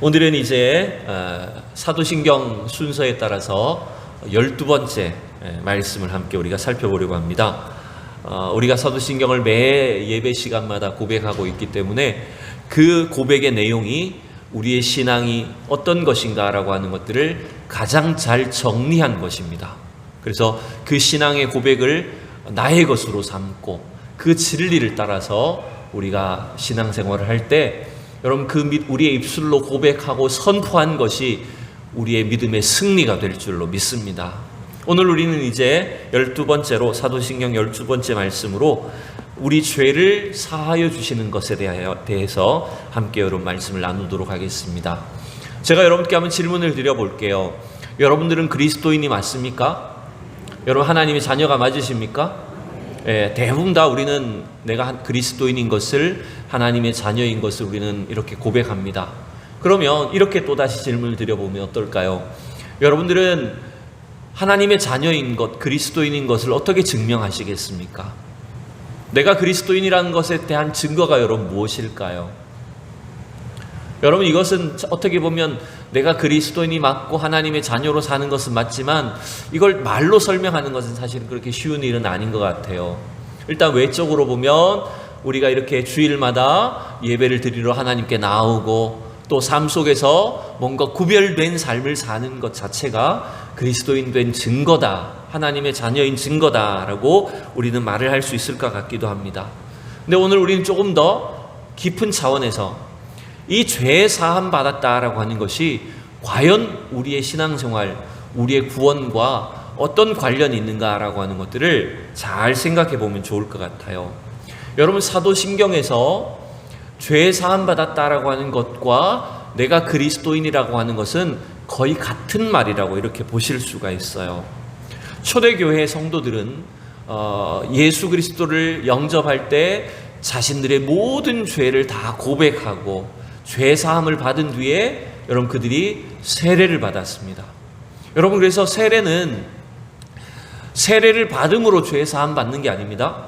오늘은 이제 사도신경 순서에 따라서 12번째 말씀을 함께 우리가 살펴보려고 합니다. 우리가 사도신경을 매 예배 시간마다 고백하고 있기 때문에 그 고백의 내용이 우리의 신앙이 어떤 것인가 라고 하는 것들을 가장 잘 정리한 것입니다. 그래서 그 신앙의 고백을 나의 것으로 삼고 그 진리를 따라서 우리가 신앙생활을 할 때 여러분 우리의 입술로 고백하고 선포한 것이 우리의 믿음의 승리가 될 줄로 믿습니다. 오늘 우리는 이제 12번째로 사도신경 12번째 말씀으로 우리 죄를 사하여 주시는 것에 대해서 함께 여러분 말씀을 나누도록 하겠습니다. 제가 여러분께 한번 질문을 드려볼게요. 여러분들은 그리스도인이 맞습니까? 여러분 하나님의 자녀가 맞으십니까? 대부분 다 우리는 내가 그리스도인인 것을, 하나님의 자녀인 것을 우리는 이렇게 고백합니다. 그러면 이렇게 또다시 질문을 드려보면 어떨까요? 여러분들은 하나님의 자녀인 것, 그리스도인인 것을 어떻게 증명하시겠습니까? 내가 그리스도인이라는 것에 대한 증거가 여러분 무엇일까요? 여러분 이것은 어떻게 보면 내가 그리스도인이 맞고 하나님의 자녀로 사는 것은 맞지만 이걸 말로 설명하는 것은 사실 그렇게 쉬운 일은 아닌 것 같아요. 일단 외적으로 보면 우리가 이렇게 주일마다 예배를 드리러 하나님께 나오고 또 삶 속에서 뭔가 구별된 삶을 사는 것 자체가 그리스도인 된 증거다, 하나님의 자녀인 증거다라고 우리는 말을 할 수 있을 것 같기도 합니다. 근데 오늘 우리는 조금 더 깊은 차원에서 이 죄 사함 받았다라고 하는 것이 과연 우리의 신앙생활, 우리의 구원과 어떤 관련이 있는가라고 하는 것들을 잘 생각해 보면 좋을 것 같아요. 여러분 사도신경에서 죄 사함 받았다라고 하는 것과 내가 그리스도인이라고 하는 것은 거의 같은 말이라고 이렇게 보실 수가 있어요. 초대교회 성도들은 예수 그리스도를 영접할 때 자신들의 모든 죄를 다 고백하고 죄 사함을 받은 뒤에 여러분 그들이 세례를 받았습니다. 여러분 그래서 세례는 세례를 받음으로 죄 사함 받는 게 아닙니다.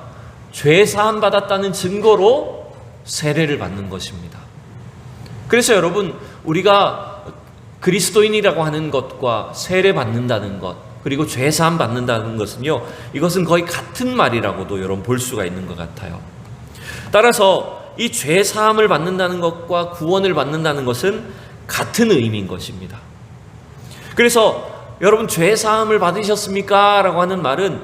죄 사함 받았다는 증거로 세례를 받는 것입니다. 그래서 여러분 우리가 그리스도인이라고 하는 것과 세례 받는다는 것 그리고 죄 사함 받는다는 것은요, 이것은 거의 같은 말이라고도 여러분 볼 수가 있는 것 같아요. 따라서 이 죄 사함을 받는다는 것과 구원을 받는다는 것은 같은 의미인 것입니다. 그래서 여러분 죄 사함을 받으셨습니까? 라고 하는 말은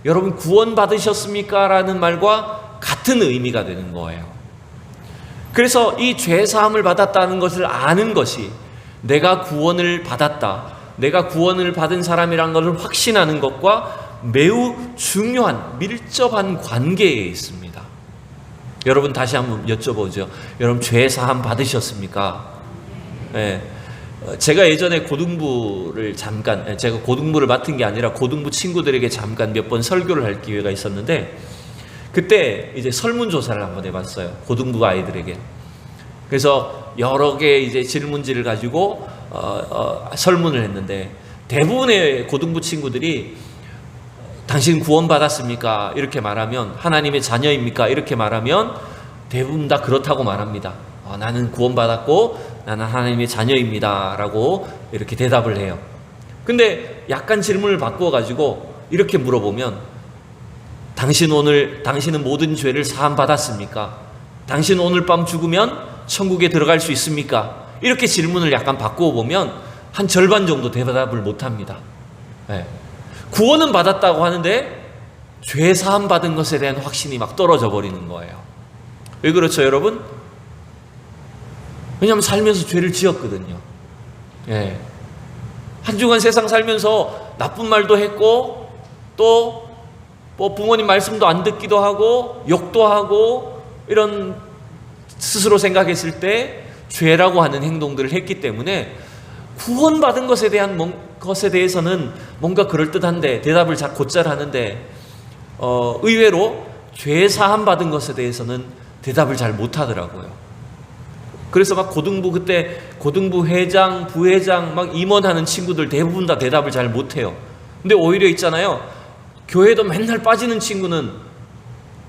여러분 구원 받으셨습니까? 라는 말과 같은 의미가 되는 거예요. 그래서 이 죄 사함을 받았다는 것을 아는 것이 내가 구원을 받았다, 내가 구원을 받은 사람이라는 것을 확신하는 것과 매우 중요한 밀접한 관계에 있습니다. 여러분 다시 한번 여쭤보죠. 여러분 죄 사함 받으셨습니까? 네. 제가 예전에 고등부를 잠깐, 제가 고등부를 맡은 게 아니라 고등부 친구들에게 잠깐 몇 번 설교를 할 기회가 있었는데 그때 이제 설문조사를 한번 해봤어요. 고등부 아이들에게. 그래서 여러 개의 이제 질문지를 가지고 설문을 했는데 대부분의 고등부 친구들이 당신 구원받았습니까? 이렇게 말하면, 하나님의 자녀입니까? 이렇게 말하면 대부분 다 그렇다고 말합니다. 나는 구원받았고 나는 하나님의 자녀입니다 라고 이렇게 대답을 해요. 근데 약간 질문을 바꾸어 가지고 이렇게 물어보면 당신은 모든 죄를 사함 받았습니까? 당신 오늘 밤 죽으면 천국에 들어갈 수 있습니까? 이렇게 질문을 약간 바꾸어 보면 한 절반 정도 대답을 못합니다. 네. 구원은 받았다고 하는데 죄 사함 받은 것에 대한 확신이 막 떨어져 버리는 거예요. 왜 그렇죠 여러분? 왜냐하면 살면서 죄를 지었거든요. 예. 한 주간 세상 살면서 나쁜 말도 했고 또 뭐 부모님 말씀도 안 듣기도 하고 욕도 하고 이런 스스로 생각했을 때 죄라고 하는 행동들을 했기 때문에 구원받은 것에 대해서는 뭔가 그럴듯한데 대답을 곧잘 하는데 의외로 죄 사함 받은 것에 대해서는 대답을 잘 못하더라고요. 그래서 막 그때 고등부 회장, 부회장 막 임원하는 친구들 대부분 다 대답을 잘 못해요. 근데 오히려 있잖아요, 교회도 맨날 빠지는 친구는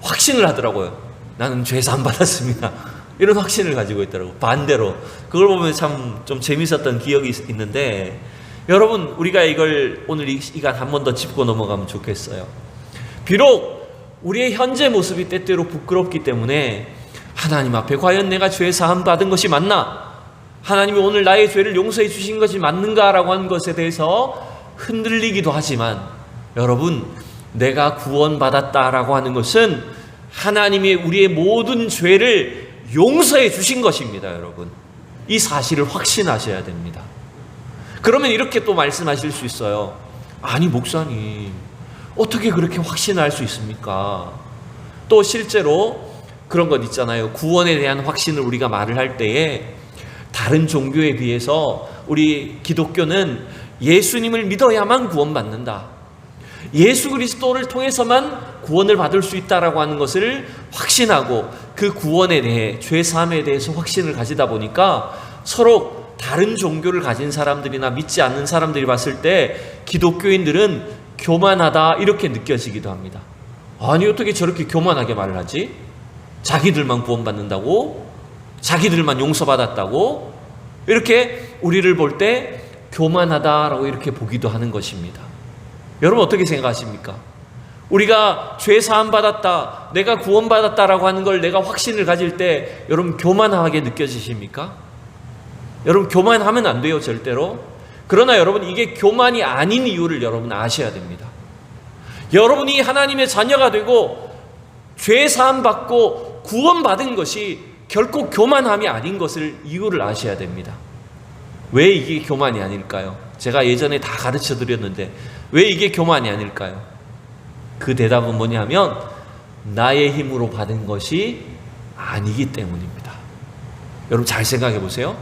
확신을 하더라고요. 나는 죄 사함 받았습니다. 이런 확신을 가지고 있더라고요. 반대로. 그걸 보면 참 좀 재밌었던 기억이 있는데, 여러분, 우리가 이걸 오늘 이 시간 한 번 더 짚고 넘어가면 좋겠어요. 비록 우리의 현재 모습이 때때로 부끄럽기 때문에 하나님 앞에 과연 내가 죄 사함 받은 것이 맞나? 하나님이 오늘 나의 죄를 용서해 주신 것이 맞는가라고 하는 것에 대해서 흔들리기도 하지만, 여러분, 내가 구원받았다라고 하는 것은 하나님이 우리의 모든 죄를 용서해 주신 것입니다. 여러분, 이 사실을 확신하셔야 됩니다. 그러면 이렇게 또 말씀하실 수 있어요. 아니 목사님, 어떻게 그렇게 확신할 수 있습니까? 또 실제로 그런 것 있잖아요. 구원에 대한 확신을 우리가 말을 할 때에 다른 종교에 비해서 우리 기독교는 예수님을 믿어야만 구원받는다, 예수 그리스도를 통해서만 구원을 받을 수 있다라고 하는 것을 확신하고 그 구원에 대해, 죄 사함에 대해서 확신을 가지다 보니까 서로 다른 종교를 가진 사람들이나 믿지 않는 사람들이 봤을 때 기독교인들은 교만하다 이렇게 느껴지기도 합니다. 아니 어떻게 저렇게 교만하게 말을 하지? 자기들만 구원받는다고? 자기들만 용서받았다고? 이렇게 우리를 볼 때 교만하다라고 이렇게 보기도 하는 것입니다. 여러분 어떻게 생각하십니까? 우리가 죄 사함 받았다, 내가 구원받았다라고 하는 걸 내가 확신을 가질 때 여러분 교만하게 느껴지십니까? 여러분 교만하면 안 돼요, 절대로. 그러나 여러분 이게 교만이 아닌 이유를 여러분 아셔야 됩니다. 여러분이 하나님의 자녀가 되고 죄 사함 받고 구원받은 것이 결코 교만함이 아닌 것을 이유를 아셔야 됩니다. 왜 이게 교만이 아닐까요? 제가 예전에 다 가르쳐 드렸는데 왜 이게 교만이 아닐까요? 그 대답은 뭐냐면 나의 힘으로 받은 것이 아니기 때문입니다. 여러분 잘 생각해 보세요.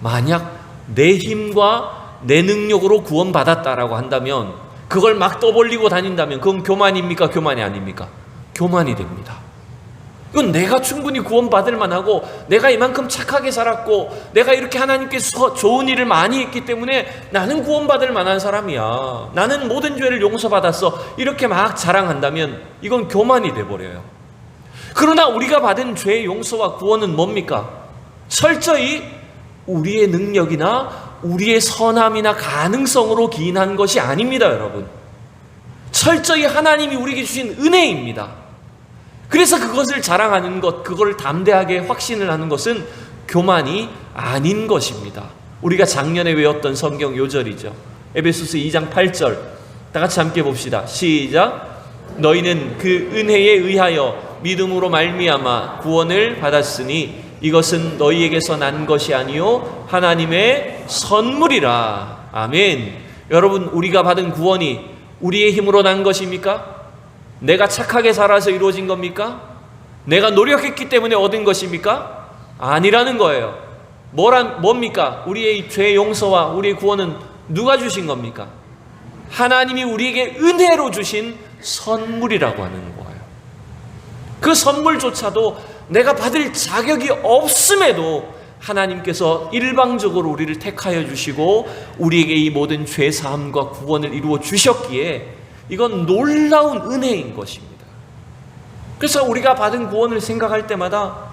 만약 내 힘과 내 능력으로 구원받았다라고 한다면, 그걸 막 떠벌리고 다닌다면 그건 교만입니까? 교만이 아닙니까? 교만이 됩니다. 이건 내가 충분히 구원받을 만하고 내가 이만큼 착하게 살았고 내가 이렇게 하나님께서 좋은 일을 많이 했기 때문에 나는 구원받을 만한 사람이야, 나는 모든 죄를 용서받았어, 이렇게 막 자랑한다면 이건 교만이 돼버려요. 그러나 우리가 받은 죄의 용서와 구원은 뭡니까? 철저히 우리의 능력이나 우리의 선함이나 가능성으로 기인한 것이 아닙니다. 여러분, 철저히 하나님이 우리에게 주신 은혜입니다. 그래서 그것을 자랑하는 것, 그걸 담대하게 확신을 하는 것은 교만이 아닌 것입니다. 우리가 작년에 외웠던 성경 요절이죠. 에베소서 2장 8절 다 같이 함께 봅시다. 시작. 너희는 그 은혜에 의하여 믿음으로 말미암아 구원을 받았으니 이것은 너희에게서 난 것이 아니요 하나님의 선물이라. 아멘. 여러분, 우리가 받은 구원이 우리의 힘으로 난 것입니까? 내가 착하게 살아서 이루어진 겁니까? 내가 노력했기 때문에 얻은 것입니까? 아니라는 거예요. 뭡니까? 우리의 죄 용서와 우리의 구원은 누가 주신 겁니까? 하나님이 우리에게 은혜로 주신 선물이라고 하는 거예요. 그 선물조차도 내가 받을 자격이 없음에도 하나님께서 일방적으로 우리를 택하여 주시고 우리에게 이 모든 죄 사함과 구원을 이루어 주셨기에 이건 놀라운 은혜인 것입니다. 그래서 우리가 받은 구원을 생각할 때마다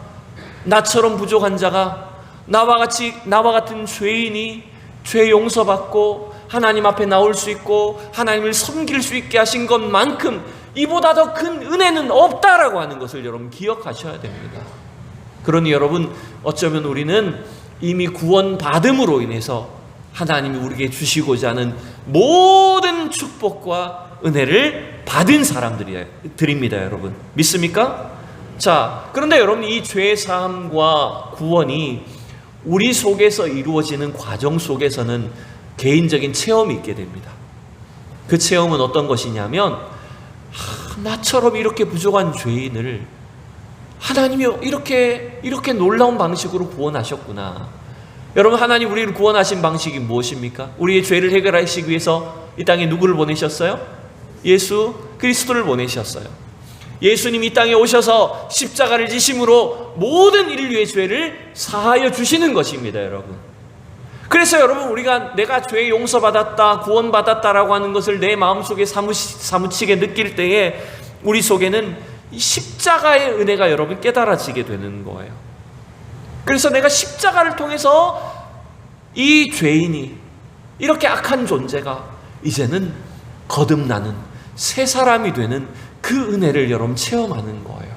나처럼 부족한 자가, 나와 같은 죄인이 죄 용서받고 하나님 앞에 나올 수 있고 하나님을 섬길 수 있게 하신 것만큼 이보다 더 큰 은혜는 없다라고 하는 것을 여러분 기억하셔야 됩니다. 그러니 여러분, 어쩌면 우리는 이미 구원받음으로 인해서 하나님이 우리에게 주시고자 하는 모든 축복과 은혜를 받은 사람들입니다. 여러분 믿습니까? 자, 그런데 여러분, 이 죄 사함과 구원이 우리 속에서 이루어지는 과정 속에서는 개인적인 체험이 있게 됩니다. 그 체험은 어떤 것이냐면, 나처럼 이렇게 부족한 죄인을 하나님이 이렇게 놀라운 방식으로 구원하셨구나. 여러분, 하나님 우리를 구원하신 방식이 무엇입니까? 우리의 죄를 해결하시기 위해서 이 땅에 누구를 보내셨어요? 예수 그리스도를 보내셨어요. 예수님이 이 땅에 오셔서 십자가를 지심으로 모든 인류의 죄를 사하여 주시는 것입니다. 여러분, 그래서 여러분, 우리가 내가 죄 용서받았다, 구원받았다라고 하는 것을 내 마음속에 사무치게 느낄 때에 우리 속에는 이 십자가의 은혜가 여러분 깨달아지게 되는 거예요. 그래서 내가 십자가를 통해서 이 죄인이, 이렇게 악한 존재가 이제는 거듭나는 새 사람이 되는 그 은혜를 여러분 체험하는 거예요.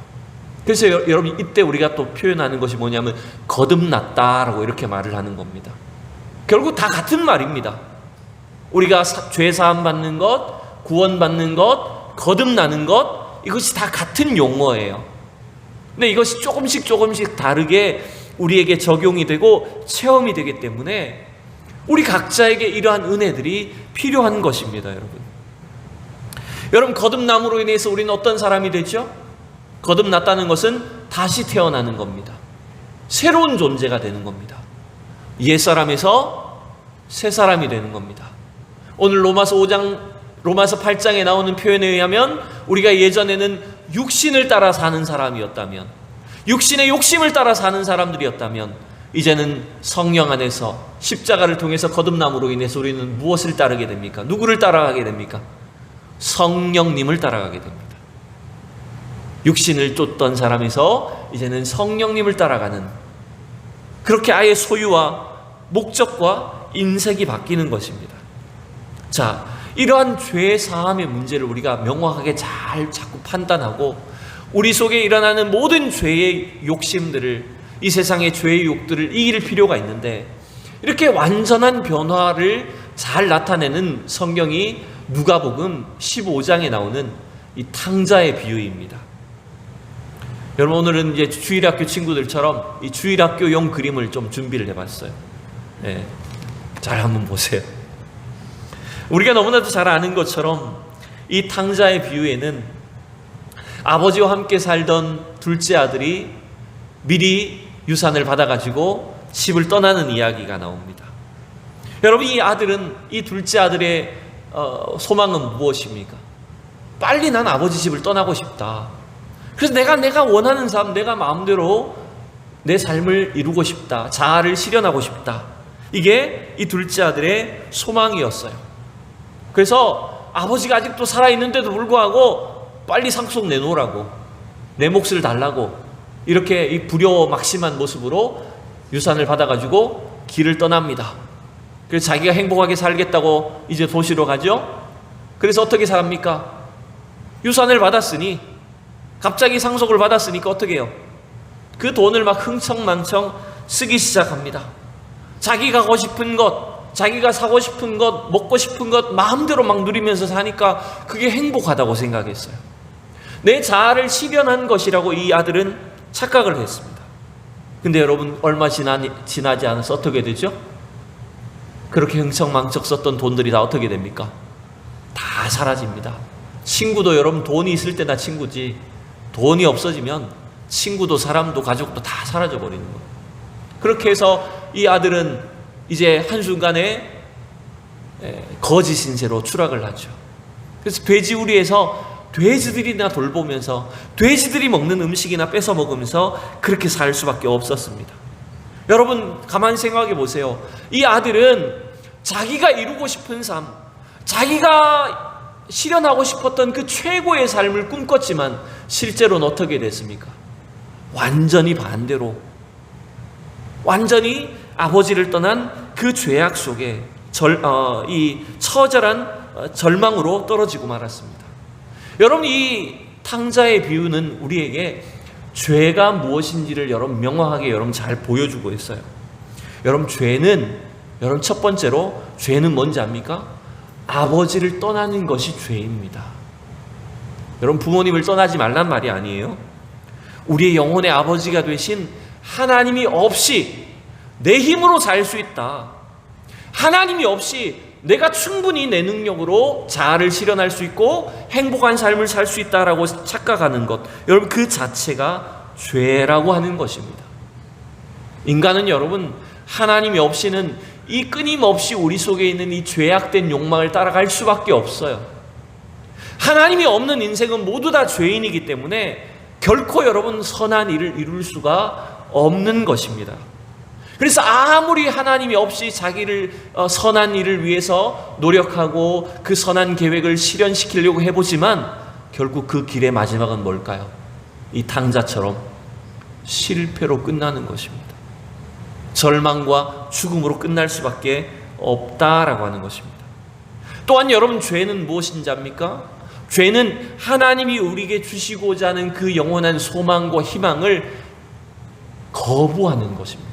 그래서 여러분 이때 우리가 또 표현하는 것이 뭐냐면 거듭났다라고 이렇게 말을 하는 겁니다. 결국 다 같은 말입니다. 우리가 죄 사함 받는 것, 구원 받는 것, 거듭나는 것, 이것이 다 같은 용어예요. 근데 이것이 조금씩 다르게 우리에게 적용이 되고 체험이 되기 때문에 우리 각자에게 이러한 은혜들이 필요한 것입니다. 여러분 거듭남으로 인해서 우리는 어떤 사람이 되죠? 거듭났다는 것은 다시 태어나는 겁니다. 새로운 존재가 되는 겁니다. 옛사람에서 새 사람이 되는 겁니다. 오늘 로마서 8장에 나오는 표현에 의하면 우리가 예전에는 육신을 따라 사는 사람이었다면, 육신의 욕심을 따라 사는 사람들이었다면, 이제는 성령 안에서 십자가를 통해서 거듭남으로 인해서 우리는 무엇을 따르게 됩니까? 누구를 따라가게 됩니까? 성령님을 따라가게 됩니다. 육신을 쫓던 사람에서 이제는 성령님을 따라가는, 그렇게 아예 소유와 목적과 인색이 바뀌는 것입니다. 자, 이러한 죄 사함의 문제를 우리가 명확하게 잘 자꾸 판단하고 우리 속에 일어나는 모든 죄의 욕심들을, 이 세상의 죄의 욕들을 이길 필요가 있는데, 이렇게 완전한 변화를 잘 나타내는 성경이 누가복음 15장에 나오는 이 탕자의 비유입니다. 여러분 오늘은 이제 주일학교 친구들처럼 이 주일학교용 그림을 좀 준비를 해봤어요. 네, 잘 한번 보세요. 우리가 너무나도 잘 아는 것처럼 이 탕자의 비유에는 아버지와 함께 살던 둘째 아들이 미리 유산을 받아가지고 집을 떠나는 이야기가 나옵니다. 여러분 이 아들은, 이 둘째 아들의 소망은 무엇입니까? 빨리 난 아버지 집을 떠나고 싶다. 그래서 내가 원하는 삶, 내가 마음대로 내 삶을 이루고 싶다. 자아를 실현하고 싶다. 이게 이 둘째 아들의 소망이었어요. 그래서 아버지가 아직도 살아있는데도 불구하고 빨리 상속 내놓으라고, 내 몫을 달라고, 이렇게 이 불효막심한 모습으로 유산을 받아가지고 길을 떠납니다. 그래서 자기가 행복하게 살겠다고 이제 도시로 가죠. 그래서 어떻게 삽니까? 유산을 받았으니, 갑자기 상속을 받았으니까 어떻게 해요? 그 돈을 막 흥청망청 쓰기 시작합니다. 자기가 가고 싶은 것, 자기가 사고 싶은 것, 먹고 싶은 것 마음대로 막 누리면서 사니까 그게 행복하다고 생각했어요. 내 자아를 실현한 것이라고 이 아들은 착각을 했습니다. 근데 여러분 얼마 지나지 않아서 어떻게 되죠? 그렇게 흥청망청 썼던 돈들이 다 어떻게 됩니까? 다 사라집니다. 친구도 여러분 돈이 있을 때나 친구지, 돈이 없어지면 친구도 사람도 가족도 다 사라져 버리는 거예요. 그렇게 해서 이 아들은 이제 한순간에 거짓 신세로 추락을 하죠. 그래서 돼지우리에서 돼지들이나 돌보면서 돼지들이 먹는 음식이나 뺏어 먹으면서 그렇게 살 수밖에 없었습니다. 여러분 가만히 생각해 보세요. 이 아들은 자기가 이루고 싶은 삶, 자기가 실현하고 싶었던 그 최고의 삶을 꿈꿨지만 실제로는 어떻게 됐습니까? 완전히 반대로, 완전히 아버지를 떠난 그 죄악 속에 이 처절한 절망으로 떨어지고 말았습니다. 여러분 이 탕자의 비유는 우리에게 죄가 무엇인지를 여러분 명확하게 여러분 잘 보여주고 있어요. 여러분 죄는, 여러분 첫 번째로 죄는 뭔지 압니까? 아버지를 떠나는 것이 죄입니다. 여러분 부모님을 떠나지 말란 말이 아니에요. 우리의 영혼의 아버지가 되신 하나님이 없이 내 힘으로 살 수 있다. 하나님이 없이 내가 충분히 내 능력으로 자아를 실현할 수 있고 행복한 삶을 살 수 있다라고 착각하는 것, 여러분 그 자체가 죄라고 하는 것입니다. 인간은 여러분 하나님이 없이는 이 끊임없이 우리 속에 있는 이 죄악된 욕망을 따라갈 수밖에 없어요. 하나님이 없는 인생은 모두 다 죄인이기 때문에 결코 여러분 선한 일을 이룰 수가 없는 것입니다. 그래서 아무리 하나님이 없이 자기를 선한 일을 위해서 노력하고 그 선한 계획을 실현시키려고 해보지만 결국 그 길의 마지막은 뭘까요? 이 탕자처럼 실패로 끝나는 것입니다. 절망과 죽음으로 끝날 수밖에 없다라고 하는 것입니다. 또한 여러분, 죄는 무엇인지 압니까? 죄는 하나님이 우리에게 주시고자 하는 그 영원한 소망과 희망을 거부하는 것입니다.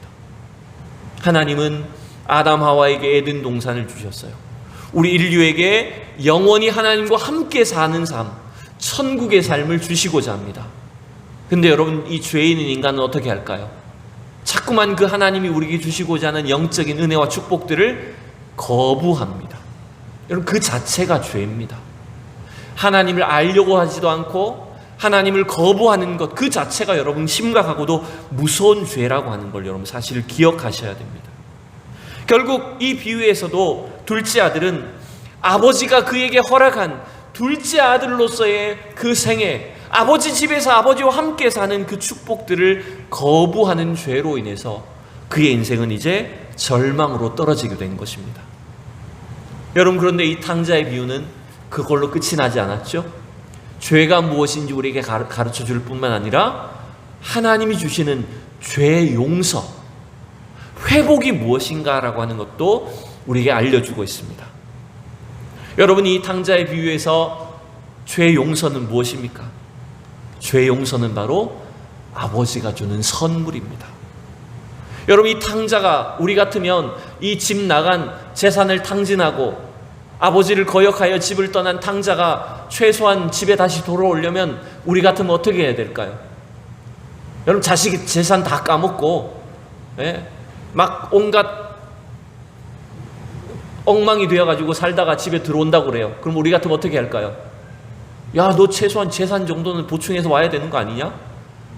하나님은 아담 하와에게 에덴 동산을 주셨어요. 우리 인류에게 영원히 하나님과 함께 사는 삶, 천국의 삶을 주시고자 합니다. 근데 여러분, 이 죄 있는 인간은 어떻게 할까요? 자꾸만 그 하나님이 우리에게 주시고자 하는 영적인 은혜와 축복들을 거부합니다. 여러분, 그 자체가 죄입니다. 하나님을 알려고 하지도 않고 하나님을 거부하는 것, 그 자체가 여러분 심각하고도 무서운 죄라고 하는 걸 여러분 사실을 기억하셔야 됩니다. 결국 이 비유에서도 둘째 아들은 아버지가 그에게 허락한 둘째 아들로서의 그 생애, 아버지 집에서 아버지와 함께 사는 그 축복들을 거부하는 죄로 인해서 그의 인생은 이제 절망으로 떨어지게 된 것입니다. 여러분, 그런데 이 탕자의 비유는 그걸로 끝이 나지 않았죠? 죄가 무엇인지 우리에게 가르쳐 줄 뿐만 아니라 하나님이 주시는 죄 용서, 회복이 무엇인가라고 하는 것도 우리에게 알려주고 있습니다. 여러분, 이 탕자의 비유에서 죄 용서는 무엇입니까? 죄 용서는 바로 아버지가 주는 선물입니다. 여러분, 이 탕자가 우리 같으면 이 집 나간 재산을 탕진하고 아버지를 거역하여 집을 떠난 탕자가 최소한 집에 다시 돌아오려면 우리 같으면 어떻게 해야 될까요? 여러분, 자식이 재산 다 까먹고 막 온갖 엉망이 되어가지고 살다가 집에 들어온다고 그래요. 그럼 우리 같으면 어떻게 할까요? 야, 너 최소한 재산 정도는 보충해서 와야 되는 거 아니냐?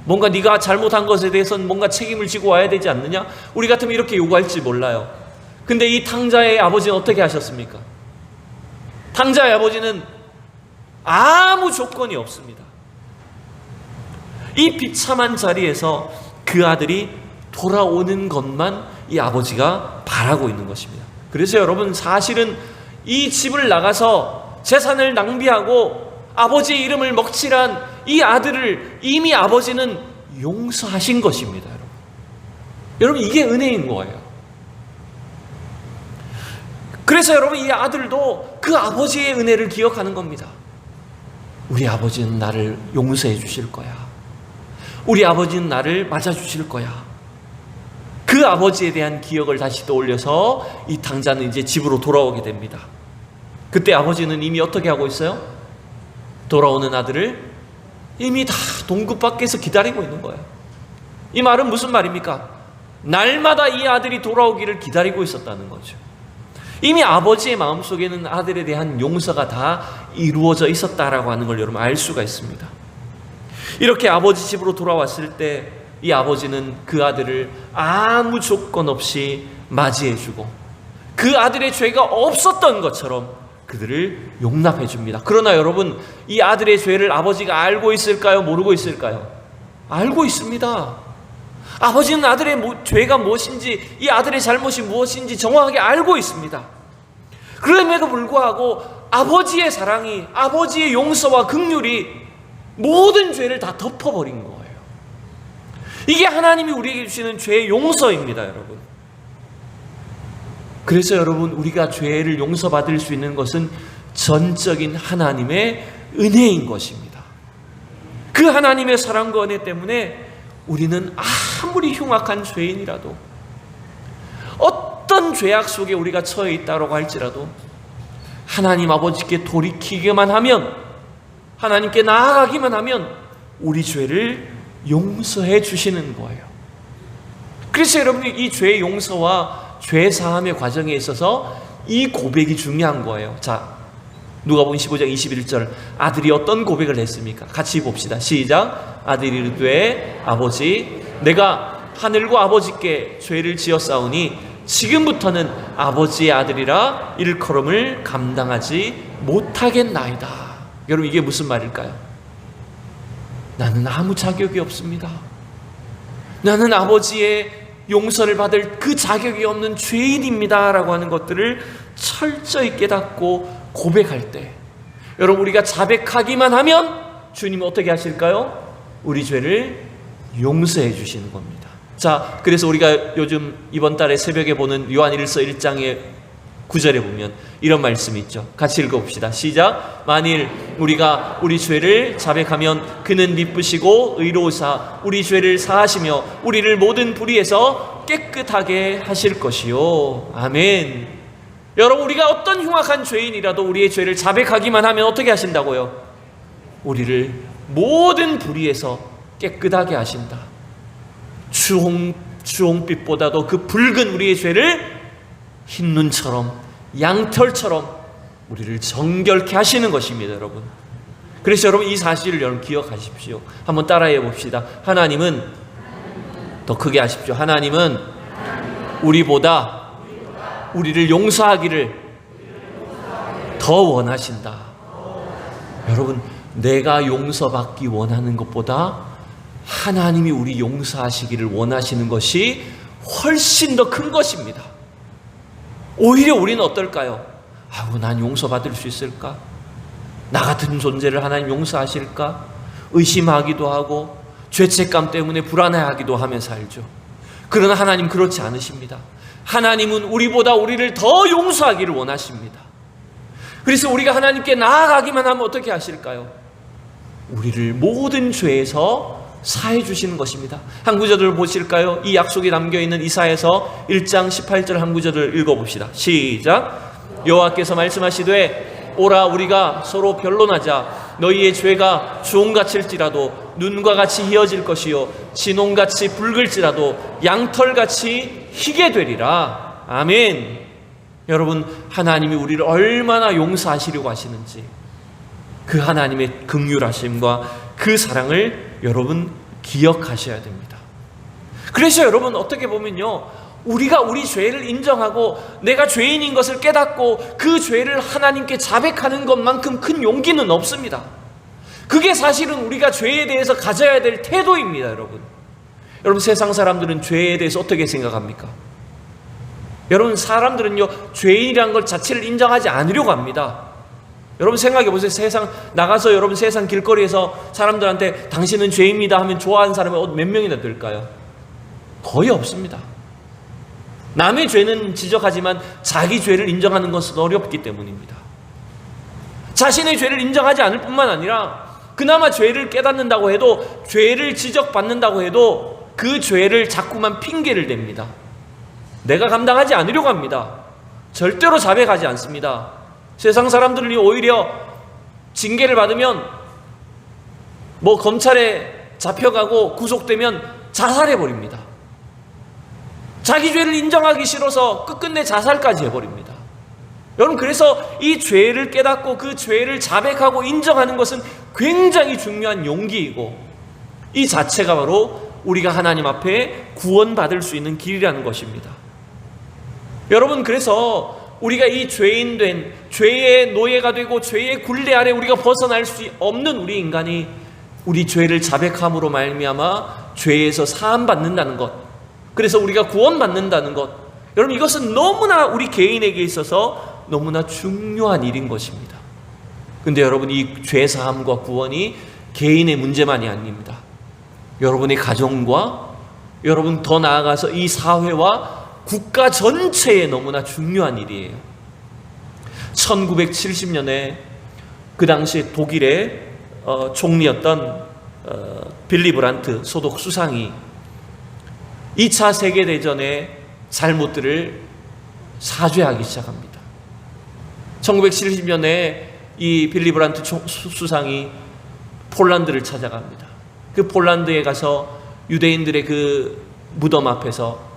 뭔가 네가 잘못한 것에 대해서는 뭔가 책임을 지고 와야 되지 않느냐? 우리 같으면 이렇게 요구할지 몰라요. 근데 이 탕자의 아버지는 어떻게 하셨습니까? 탕자의 아버지는 아무 조건이 없습니다. 이 비참한 자리에서 그 아들이 돌아오는 것만 이 아버지가 바라고 있는 것입니다. 그래서 여러분, 사실은 이 집을 나가서 재산을 낭비하고 아버지의 이름을 먹칠한 이 아들을 이미 아버지는 용서하신 것입니다. 여러분, 이게 은혜인 거예요. 그래서 여러분, 이 아들도 그 아버지의 은혜를 기억하는 겁니다. 우리 아버지는 나를 용서해 주실 거야. 우리 아버지는 나를 맞아주실 거야. 그 아버지에 대한 기억을 다시 떠올려서 이 탕자는 이제 집으로 돌아오게 됩니다. 그때 아버지는 이미 어떻게 하고 있어요? 돌아오는 아들을 이미 다 동굴 밖에서 기다리고 있는 거예요. 이 말은 무슨 말입니까? 날마다 이 아들이 돌아오기를 기다리고 있었다는 거죠. 이미 아버지의 마음속에는 아들에 대한 용서가 다 이루어져 있었다라고 하는 걸 여러분 알 수가 있습니다. 이렇게 아버지 집으로 돌아왔을 때 이 아버지는 그 아들을 아무 조건 없이 맞이해주고 그 아들의 죄가 없었던 것처럼 그들을 용납해 줍니다. 그러나 여러분, 이 아들의 죄를 아버지가 알고 있을까요? 모르고 있을까요? 알고 있습니다. 아버지는 아들의 죄가 무엇인지, 이 아들의 잘못이 무엇인지 정확하게 알고 있습니다. 그럼에도 불구하고 아버지의 사랑이, 아버지의 용서와 긍휼이 모든 죄를 다 덮어버린 거예요. 이게 하나님이 우리에게 주시는 죄의 용서입니다, 여러분. 그래서 여러분, 우리가 죄를 용서받을 수 있는 것은 전적인 하나님의 은혜인 것입니다. 그 하나님의 사랑과 은혜 때문에 우리는 아무리 흉악한 죄인이라도, 어떤 죄악 속에 우리가 처해 있다고 할지라도 하나님 아버지께 돌이키기만 하면, 하나님께 나아가기만 하면 우리 죄를 용서해 주시는 거예요. 그래서 여러분이 이 죄 용서와 죄 사함의 과정에 있어서 이 고백이 중요한 거예요. 자, 누가복음 15장 21절, 아들이 어떤 고백을 했습니까? 같이 봅시다. 시작. 아들이 이르되 아버지, 내가 하늘과 아버지께 죄를 지었사오니 지금부터는 아버지의 아들이라 일컬음을 감당하지 못하겠나이다. 여러분, 이게 무슨 말일까요? 나는 아무 자격이 없습니다. 나는 아버지의 용서를 받을 그 자격이 없는 죄인입니다 라고 하는 것들을 철저히 깨닫고 고백할 때, 여러분, 우리가 자백하기만 하면 주님은 어떻게 하실까요? 우리 죄를 용서해 주시는 겁니다. 자, 그래서 우리가 요즘 이번 달에 새벽에 보는 요한일서 1장의 9절에 보면 이런 말씀이 있죠. 같이 읽어봅시다. 시작. 만일 우리가 우리 죄를 자백하면 그는 미쁘시고 의로우사 우리 죄를 사하시며 우리를 모든 불의에서 깨끗하게 하실 것이요. 아멘. 여러분, 우리가 어떤 흉악한 죄인이라도 우리의 죄를 자백하기만 하면 어떻게 하신다고요? 우리를 모든 불의에서 깨끗하게 하신다. 주홍빛보다도 그 붉은 우리의 죄를 흰눈처럼 양털처럼 우리를 정결케 하시는 것입니다, 여러분. 그래서 여러분, 이 사실을 여러분 기억하십시오. 한번 따라해 봅시다. 하나님은, 더 크게 하십시오. 하나님은 우리보다 우리를 용서하기를 더 원하신다. 여러분, 내가 용서받기 원하는 것보다 하나님이 우리 용서하시기를 원하시는 것이 훨씬 더 큰 것입니다. 오히려 우리는 어떨까요? 아우, 난 용서받을 수 있을까? 나 같은 존재를 하나님 용서하실까? 의심하기도 하고 죄책감 때문에 불안해하기도 하며 살죠. 그러나 하나님 그렇지 않으십니다. 하나님은 우리보다 우리를 더 용서하기를 원하십니다. 그래서 우리가 하나님께 나아가기만 하면 어떻게 하실까요? 우리를 모든 죄에서 사해 주시는 것입니다. 한 구절을 보실까요? 이 약속이 담겨있는 이사야서 1장 18절 한 구절을 읽어봅시다. 시작. 여호와께서 말씀하시되 오라 우리가 서로 변론하자. 너희의 죄가 주홍같을지라도 눈과 같이 희어질 것이요 진홍같이 붉을지라도 양털같이 희게 되리라. 아멘. 여러분, 하나님이 우리를 얼마나 용서하시려고 하시는지 그 하나님의 긍휼하심과 그 사랑을 여러분 기억하셔야 됩니다. 그래서 여러분, 어떻게 보면요, 우리가 우리 죄를 인정하고 내가 죄인인 것을 깨닫고 그 죄를 하나님께 자백하는 것만큼 큰 용기는 없습니다. 그게 사실은 우리가 죄에 대해서 가져야 될 태도입니다. 여러분, 세상 사람들은 죄에 대해서 어떻게 생각합니까? 여러분, 사람들은요, 죄인이라는 것 자체를 인정하지 않으려고 합니다. 여러분 생각해 보세요. 세상 나가서 여러분 세상 길거리에서 사람들한테 당신은 죄입니다 하면 좋아하는 사람이 몇 명이나 될까요? 거의 없습니다. 남의 죄는 지적하지만 자기 죄를 인정하는 것은 어렵기 때문입니다. 자신의 죄를 인정하지 않을 뿐만 아니라 그나마 죄를 깨닫는다고 해도, 죄를 지적받는다고 해도 그 죄를 자꾸만 핑계를 댑니다. 내가 감당하지 않으려고 합니다. 절대로 자백하지 않습니다. 세상 사람들이 오히려 징계를 받으면 검찰에 잡혀가고 구속되면 자살해버립니다. 자기 죄를 인정하기 싫어서 끝끝내 자살까지 해버립니다. 여러분, 그래서 이 죄를 깨닫고 그 죄를 자백하고 인정하는 것은 굉장히 중요한 용기이고, 이 자체가 바로 우리가 하나님 앞에 구원받을 수 있는 길이라는 것입니다. 여러분, 그래서 우리가 이 죄인 된, 죄의 노예가 되고 죄의 굴레 아래 우리가 벗어날 수 없는 우리 인간이 우리 죄를 자백함으로 말미암아 죄에서 사함 받는다는 것, 그래서 우리가 구원받는다는 것, 여러분, 이것은 너무나 우리 개인에게 있어서 너무나 중요한 일인 것입니다. 근데 여러분, 이 죄 사함과 구원이 개인의 문제만이 아닙니다. 여러분의 가정과 여러분 더 나아가서 이 사회와 국가 전체에 너무나 중요한 일이에요. 1970년에 그 당시 독일의 총리였던 빌리 브란트 소독 수상이 2차 세계대전의 잘못들을 사죄하기 시작합니다. 1970년에 이 빌리 브란트 수상이 폴란드를 찾아갑니다. 그 폴란드에 가서 유대인들의 그 무덤 앞에서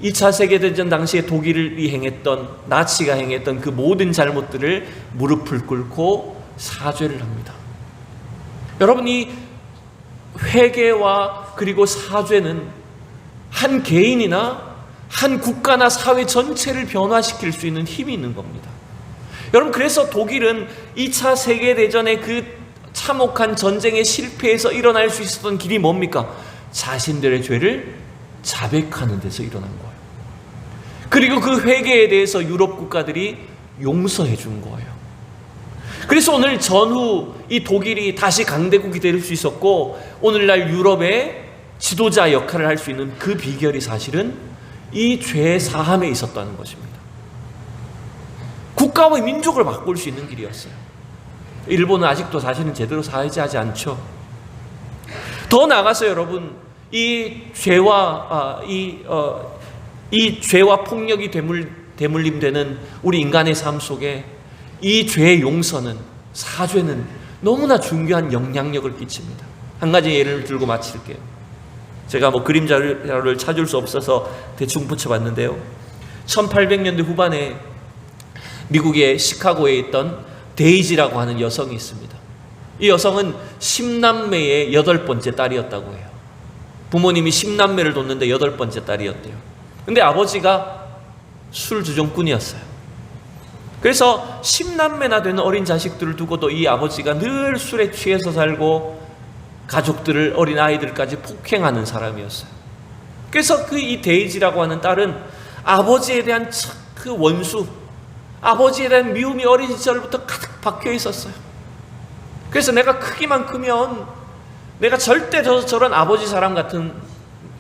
2차 세계대전 당시에 독일이 행했던, 나치가 행했던 그 모든 잘못들을 무릎을 꿇고 사죄를 합니다. 여러분, 이 회개와 그리고 사죄는 한 개인이나 한 국가나 사회 전체를 변화시킬 수 있는 힘이 있는 겁니다. 여러분, 그래서 독일은 2차 세계대전의 그 참혹한 전쟁의 실패에서 일어날 수 있었던 길이 뭡니까? 자신들의 죄를 자백하는 데서 일어난 거예요. 그리고 그 회개에 대해서 유럽 국가들이 용서해 준 거예요. 그래서 오늘 전후 이 독일이 다시 강대국이 될 수 있었고, 오늘날 유럽의 지도자 역할을 할 수 있는 그 비결이 사실은 이 죄 사함에 있었다는 것입니다. 국가와 민족을 바꿀 수 있는 길이었어요. 일본은 아직도 사실은 제대로 사회화하지 않죠. 더 나아가서 여러분, 이 죄와 폭력이 대물림되는 우리 인간의 삶 속에 이 죄의 용서는, 사죄는 너무나 중요한 영향력을 끼칩니다. 한 가지 예를 들고 마칠게요. 제가 그림 자료를 찾을 수 없어서 대충 붙여봤는데요. 1800년대 후반에 미국의 시카고에 있던 데이지라고 하는 여성이 있습니다. 이 여성은 10남매의 8번째 딸이었다고 해요. 부모님이 10남매를 뒀는데 8번째 딸이었대요. 근데 아버지가 술주정꾼이었어요. 그래서 10남매나 되는 어린 자식들을 두고도 이 아버지가 늘 술에 취해서 살고 가족들을, 어린 아이들까지 폭행하는 사람이었어요. 그래서 이 데이지라고 하는 딸은 아버지에 대한 그 원수, 아버지에 대한 미움이 어린 시절부터 가득 박혀 있었어요. 그래서 내가 크기만 크면 내가 절대 저런 아버지 사람 같은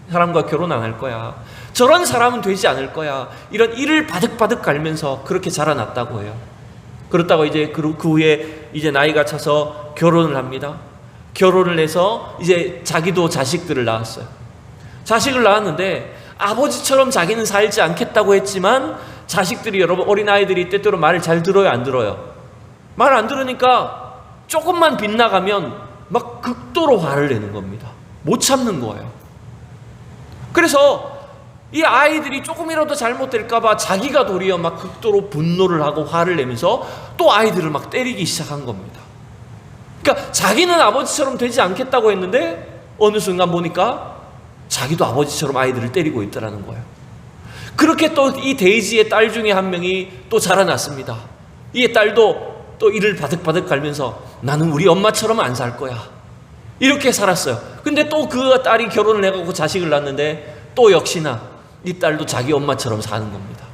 사람과 결혼 안 할 거야. 저런 사람은 되지 않을 거야. 이런 이를 바득바득 갈면서 그렇게 자라났다고 해요. 그렇다고 이제 그 후에 이제 나이가 차서 결혼을 합니다. 결혼을 해서 이제 자기도 자식들을 낳았어요. 자식을 낳았는데 아버지처럼 자기는 살지 않겠다고 했지만 자식들이, 여러분, 어린아이들이 때때로 말을 잘 들어요, 안 들어요? 말 안 들으니까 조금만 빗나가면 막 극도로 화를 내는 겁니다. 못 참는 거예요. 그래서 이 아이들이 조금이라도 잘못될까봐 자기가 도리어 막 극도로 분노를 하고 화를 내면서 또 아이들을 막 때리기 시작한 겁니다. 그러니까 자기는 아버지처럼 되지 않겠다고 했는데 어느 순간 보니까 자기도 아버지처럼 아이들을 때리고 있더라는 거예요. 그렇게 또 이 데이지의 딸 중에 한 명이 또 자라났습니다. 이 딸도 또 이를 바득바득 갈면서 나는 우리 엄마처럼 안 살 거야, 이렇게 살았어요. 근데 또 그 딸이 결혼을 해가고 자식을 낳았는데 또 역시나 이 딸도 자기 엄마처럼 사는 겁니다.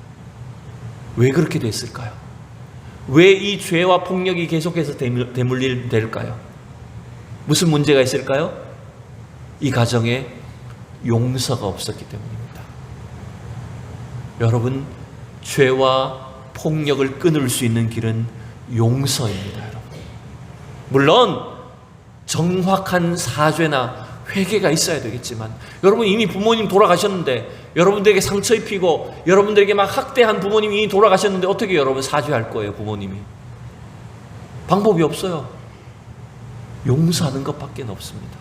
왜 그렇게 됐을까요? 왜 이 죄와 폭력이 계속해서 대물릴까요? 무슨 문제가 있을까요? 이 가정에 용서가 없었기 때문입니다. 여러분, 죄와 폭력을 끊을 수 있는 길은 용서입니다. 여러분, 물론 정확한 사죄나 회개가 있어야 되겠지만, 여러분 이미 부모님 돌아가셨는데, 여러분들에게 상처 입히고 여러분들에게 막 학대한 부모님이 이미 돌아가셨는데 어떻게 여러분 사죄할 거예요? 부모님이 방법이 없어요. 용서하는 것밖에 없습니다.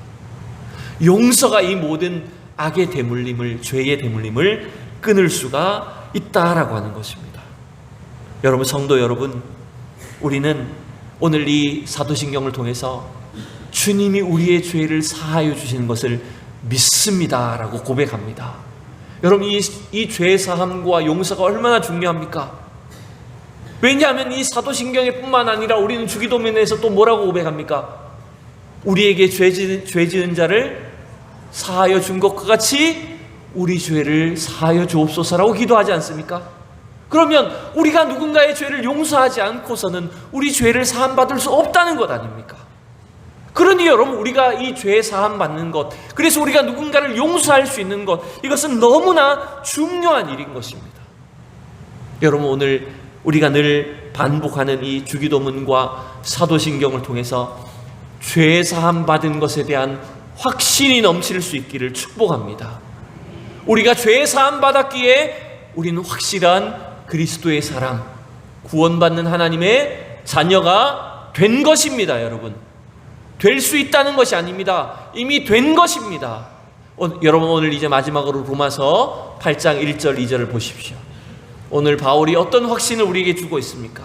용서가 이 모든 악의 대물림을, 죄의 대물림을 끊을 수가 있다라고 하는 것입니다. 여러분, 성도 여러분, 우리는 오늘 이 사도신경을 통해서 주님이 우리의 죄를 사하여 주시는 것을 믿습니다라고 고백합니다. 여러분, 이 죄 사함과 용서가 얼마나 중요합니까? 왜냐하면 이 사도신경에 뿐만 아니라 우리는 주기도문에서 또 뭐라고 고백합니까? 우리에게 죄 지은 자를 사하여 준 것과 같이 우리 죄를 사하여 주옵소서라고 기도하지 않습니까? 그러면 우리가 누군가의 죄를 용서하지 않고서는 우리 죄를 사함받을 수 없다는 것 아닙니까? 그러니 여러분, 우리가 이 죄 사함 받는 것, 그래서 우리가 누군가를 용서할 수 있는 것, 이것은 너무나 중요한 일인 것입니다. 여러분, 오늘 우리가 늘 반복하는 이 주기도문과 사도신경을 통해서 죄 사함 받은 것에 대한 확신이 넘칠 수 있기를 축복합니다. 우리가 죄 사함 받았기에 우리는 확실한 그리스도의 사람, 구원받는 하나님의 자녀가 된 것입니다. 여러분, 될 수 있다는 것이 아닙니다. 이미 된 것입니다. 여러분, 오늘 이제 마지막으로 로마서 8장 1절 2절을 보십시오. 오늘 바울이 어떤 확신을 우리에게 주고 있습니까?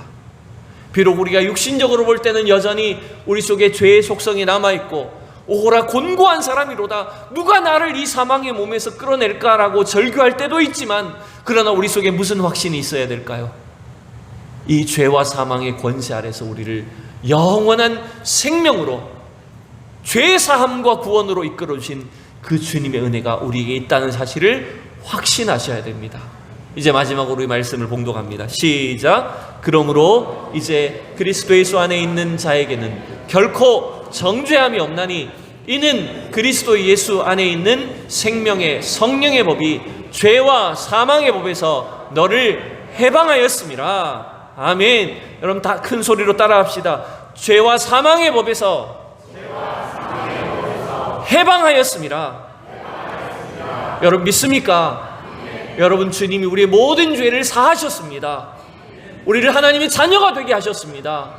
비록 우리가 육신적으로 볼 때는 여전히 우리 속에 죄의 속성이 남아있고, 오호라 곤고한 사람이로다, 누가 나를 이 사망의 몸에서 끌어낼까라고 절규할 때도 있지만, 그러나 우리 속에 무슨 확신이 있어야 될까요? 이 죄와 사망의 권세 아래서 우리를 영원한 생명으로, 죄 사함과 구원으로 이끌어 주신 그 주님의 은혜가 우리에게 있다는 사실을 확신하셔야 됩니다. 이제 마지막으로 이 말씀을 봉독합니다. 시작. 그러므로 이제 그리스도 예수 안에 있는 자에게는 결코 정죄함이 없나니 이는 그리스도 예수 안에 있는 생명의 성령의 법이 죄와 사망의 법에서 너를 해방하였음이라. 아멘. 여러분 다 큰 소리로 따라합시다. 죄와 사망의 법에서 해방하였음이라. 여러분 믿습니까? 여러분 주님이 우리의 모든 죄를 사하셨습니다. 우리를 하나님의 자녀가 되게 하셨습니다.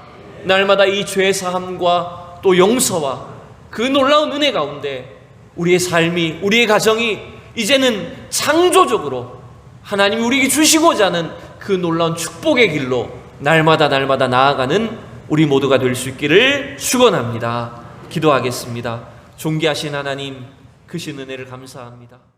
날마다 이 죄 사함과 또 용서와 그 놀라운 은혜 가운데 우리의 삶이, 우리의 가정이 이제는 창조적으로 하나님이 우리에게 주시고자 하는 그 놀라운 축복의 길로 날마다 나아가는 우리 모두가 될 수 있기를 축원합니다. 기도하겠습니다. 존귀하신 하나님, 크신 은혜를 감사합니다.